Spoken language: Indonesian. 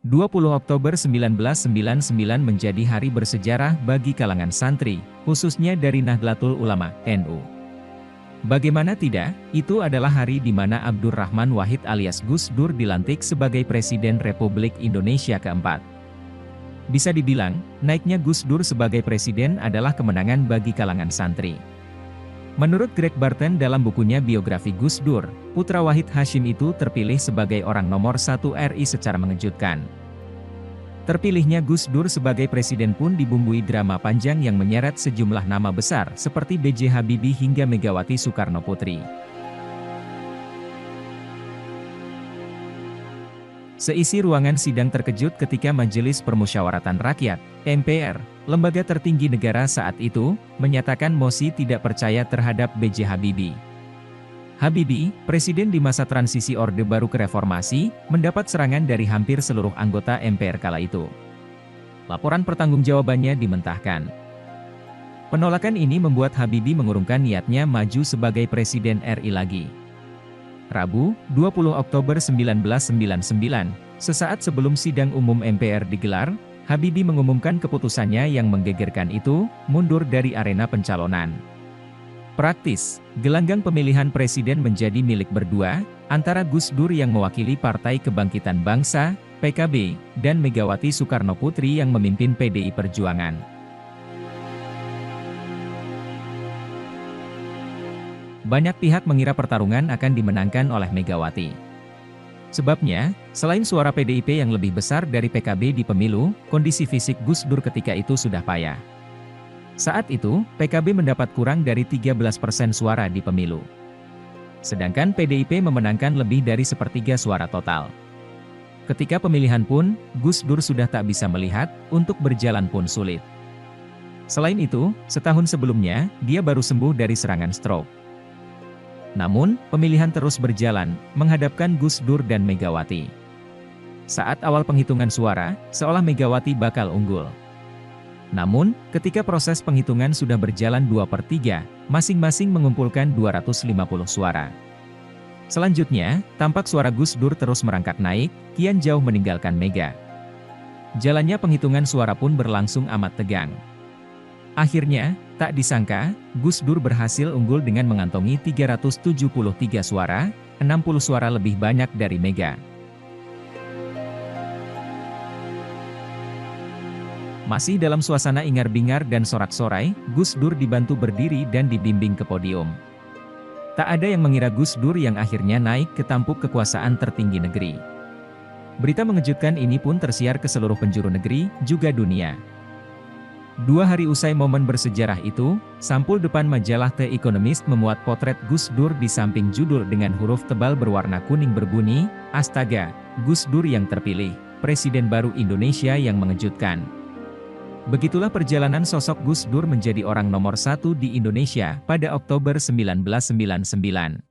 20 Oktober 1999 menjadi hari bersejarah bagi kalangan santri, khususnya dari Nahdlatul Ulama, NU. Bagaimana tidak, itu adalah hari di mana Abdurrahman Wahid alias Gus Dur dilantik sebagai Presiden Republik Indonesia keempat. Bisa dibilang, naiknya Gus Dur sebagai presiden adalah kemenangan bagi kalangan santri. Menurut Greg Barton dalam bukunya biografi Gus Dur, putra Wahid Hasyim itu terpilih sebagai orang nomor 1 RI secara mengejutkan. Terpilihnya Gus Dur sebagai presiden pun dibumbui drama panjang yang menyeret sejumlah nama besar seperti B.J. Habibie hingga Megawati Soekarno Putri. Seisi ruangan sidang terkejut ketika Majelis Permusyawaratan Rakyat, MPR, lembaga tertinggi negara saat itu, menyatakan mosi tidak percaya terhadap B.J. Habibie. Habibie, presiden di masa transisi Orde Baru ke Reformasi, mendapat serangan dari hampir seluruh anggota MPR kala itu. Laporan pertanggungjawabannya dimentahkan. Penolakan ini membuat Habibie mengurungkan niatnya maju sebagai Presiden RI lagi. Rabu, 20 Oktober 1999, sesaat sebelum sidang umum MPR digelar, Habibie mengumumkan keputusannya yang menggegerkan itu, mundur dari arena pencalonan. Praktis, gelanggang pemilihan presiden menjadi milik berdua, antara Gus Dur yang mewakili Partai Kebangkitan Bangsa, PKB, dan Megawati Soekarno Putri yang memimpin PDI Perjuangan. Banyak pihak mengira pertarungan akan dimenangkan oleh Megawati. Sebabnya, selain suara PDIP yang lebih besar dari PKB di pemilu, kondisi fisik Gus Dur ketika itu sudah payah. Saat itu, PKB mendapat kurang dari 13% suara di pemilu. Sedangkan PDIP memenangkan lebih dari sepertiga suara total. Ketika pemilihan pun, Gus Dur sudah tak bisa melihat, untuk berjalan pun sulit. Selain itu, setahun sebelumnya, dia baru sembuh dari serangan stroke. Namun, pemilihan terus berjalan, menghadapkan Gus Dur dan Megawati. Saat awal penghitungan suara, seolah Megawati bakal unggul. Namun, ketika proses penghitungan sudah berjalan 2/3, masing-masing mengumpulkan 250 suara. Selanjutnya, tampak suara Gus Dur terus merangkak naik, kian jauh meninggalkan Mega. Jalannya penghitungan suara pun berlangsung amat tegang. Akhirnya, tak disangka, Gus Dur berhasil unggul dengan mengantongi 373 suara, 60 suara lebih banyak dari Mega. Masih dalam suasana ingar-bingar dan sorak-sorai, Gus Dur dibantu berdiri dan dibimbing ke podium. Tak ada yang mengira Gus Dur yang akhirnya naik ke tampuk kekuasaan tertinggi negeri. Berita mengejutkan ini pun tersiar ke seluruh penjuru negeri, juga dunia. 2 hari usai momen bersejarah itu, sampul depan majalah The Economist memuat potret Gus Dur di samping judul dengan huruf tebal berwarna kuning berbunyi, "Astaga, Gus Dur yang terpilih, Presiden baru Indonesia yang mengejutkan." Begitulah perjalanan sosok Gus Dur menjadi orang nomor 1 di Indonesia pada Oktober 1999.